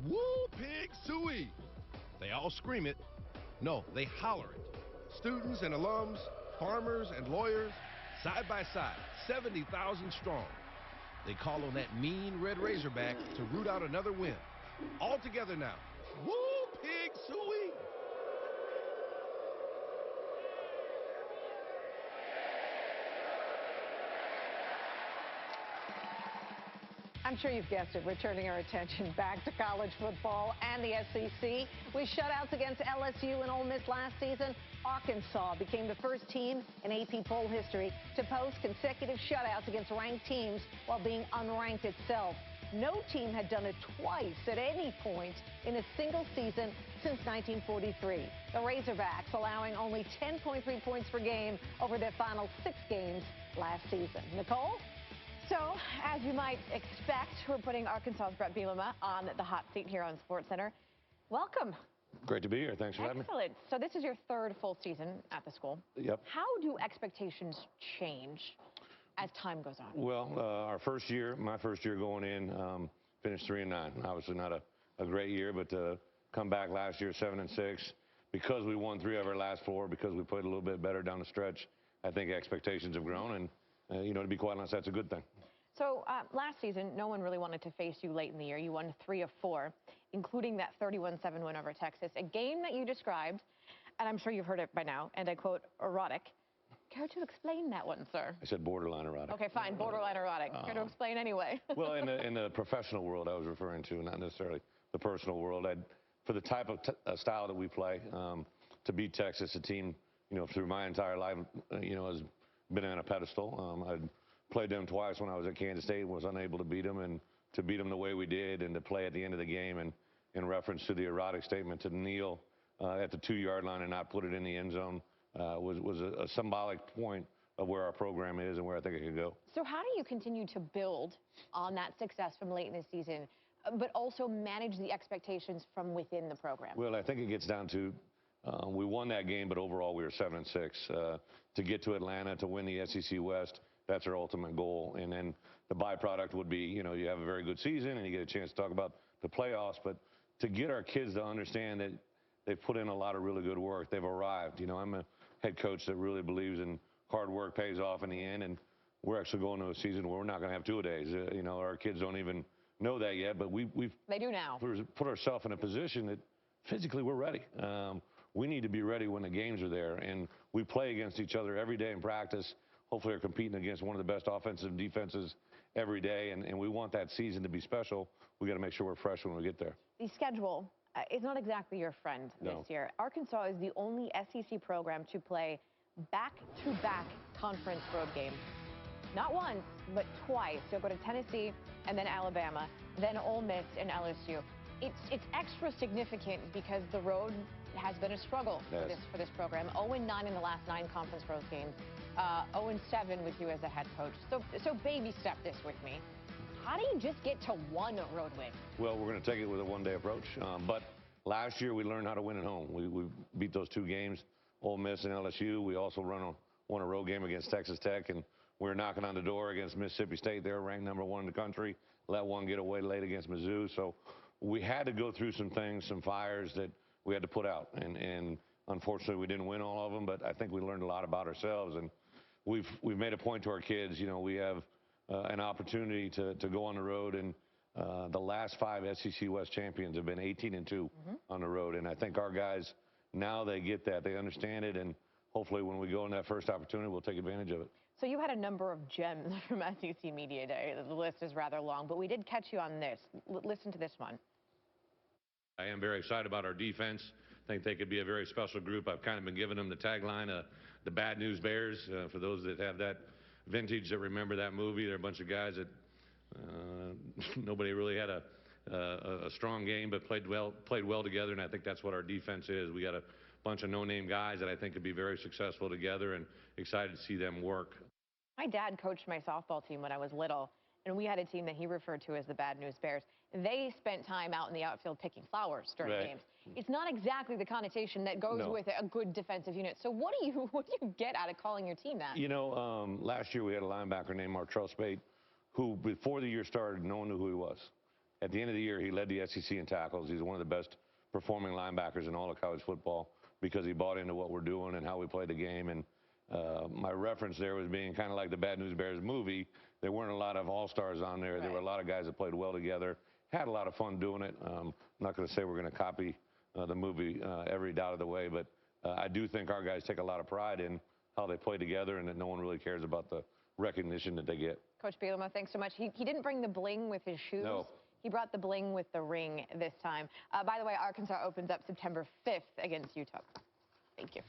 Woo pig suey. They all scream it. No, they holler it. Students and alums, farmers and lawyers, side by side, 70,000 strong. They call on that mean red Razorback to root out another win. All together now. Woo pig suey. I'm sure you've guessed it, we're turning our attention back to college football and the SEC. With shutouts against LSU and Ole Miss last season, Arkansas became the first team in AP poll history to post consecutive shutouts against ranked teams while being unranked itself. No team had done it twice at any point in a single season since 1943. The Razorbacks allowing only 10.3 points per game over their final 6 games last season. Nicole? So, as you might expect, we're putting Arkansas's Brett Bielema on the hot seat here on SportsCenter. Welcome. Great to be here. Thanks for having me. Excellent. So this is your 3rd full season at the school. Yep. How do expectations change as time goes on? Well, my first year going in, finished 3-9. Obviously not a great year, but to come back last year 7-6, because we won 3 of our last 4, because we played a little bit better down the stretch, I think expectations have grown, and you know, to be quite honest, that's a good thing. So last season, no one really wanted to face you late in the year. You won 3 of 4, including that 31-7 win over Texas, a game that you described, and I'm sure you've heard it by now, and I quote, erotic. Care to explain that one, sir? I said borderline erotic. Okay, fine, borderline erotic. Care to explain anyway? Well, in the professional world I was referring to, not necessarily the personal world. For the type of style that we play, to beat Texas, a team, you know, through my entire life, you know, has been on a pedestal. I played them twice when I was at Kansas State and was unable to beat them, and to beat them the way we did and to play at the end of the game, and in reference to the erotic statement, to kneel at the 2-yard line and not put it in the end zone was a symbolic point of where our program is and where I think it could go. So how do you continue to build on that success from late in the season, but also manage the expectations from within the program? Well, I think it gets down to we won that game, but overall we were 7-6. To get to Atlanta, to win the SEC West, that's our ultimate goal. And then the byproduct would be, you know, you have a very good season and you get a chance to talk about the playoffs. But to get our kids to understand that they've put in a lot of really good work, they've arrived. You know, I'm a head coach that really believes in hard work pays off in the end. And we're actually going to a season where we're not going to have 2-a-days. You know, our kids don't even know that yet, but they do now. Put ourselves in a position that physically we're ready. We need to be ready when the games are there, and we play against each other every day in practice. Hopefully we're competing against one of the best offensive and defenses every day, and we want that season to be special. We got to make sure we're fresh when we get there. The schedule is not exactly your friend this year. Arkansas is the only SEC program to play back-to-back conference road games. Not once, but twice. You'll go to Tennessee and then Alabama, then Ole Miss and LSU. It's extra significant because the road has been a struggle for this program. 0-9 in the last 9 conference road games. 0-7 with you as the head coach. So baby step this with me. How do you just get to 1 road win? Well, we're going to take it with a one-day approach. But last year we learned how to win at home. We beat those 2 games, Ole Miss and LSU. We also won a road game against Texas Tech, and we were knocking on the door against Mississippi State. They're ranked #1 in the country. Let one get away late against Mizzou. So we had to go through some things, some fires that we had to put out. And unfortunately, we didn't win all of them, but I think we learned a lot about ourselves. And we've made a point to our kids, you know, we have an opportunity to go on the road. And the last 5 SEC West champions have been 18-2 on the road. And I think our guys, now they get that. They understand it. And hopefully when we go in that first opportunity, we'll take advantage of it. So you had a number of gems from SEC Media Day. The list is rather long, but we did catch you on this. Listen to this one. I am very excited about our defense. I think they could be a very special group. I've kind of been giving them the tagline, the Bad News Bears. For those that have that vintage that remember that movie, they're a bunch of guys that nobody really had a strong game, but played well together, and I think that's what our defense is. We got a bunch of no-name guys that I think could be very successful together, and excited to see them work. My dad coached my softball team when I was little, and we had a team that he referred to as the Bad News Bears. They spent time out in the outfield picking flowers during games. It's not exactly the connotation that goes with a good defensive unit. So what do you get out of calling your team that? You know, last year we had a linebacker named Martrell Spate, who before the year started, no one knew who he was. At the end of the year, he led the SEC in tackles. He's one of the best performing linebackers in all of college football because he bought into what we're doing and how we play the game. And my reference there was being kind of like the Bad News Bears movie. There weren't a lot of all-stars on there. Right. There were a lot of guys that played well together, had a lot of fun doing it. I'm not going to say we're going to copy the movie every doubt of the way, but I do think our guys take a lot of pride in how they play together and that no one really cares about the recognition that they get. Coach Bielema, thanks so much. He didn't bring the bling with his shoes. No. He brought the bling with the ring this time. By the way, Arkansas opens up September 5th against Utah. Thank you.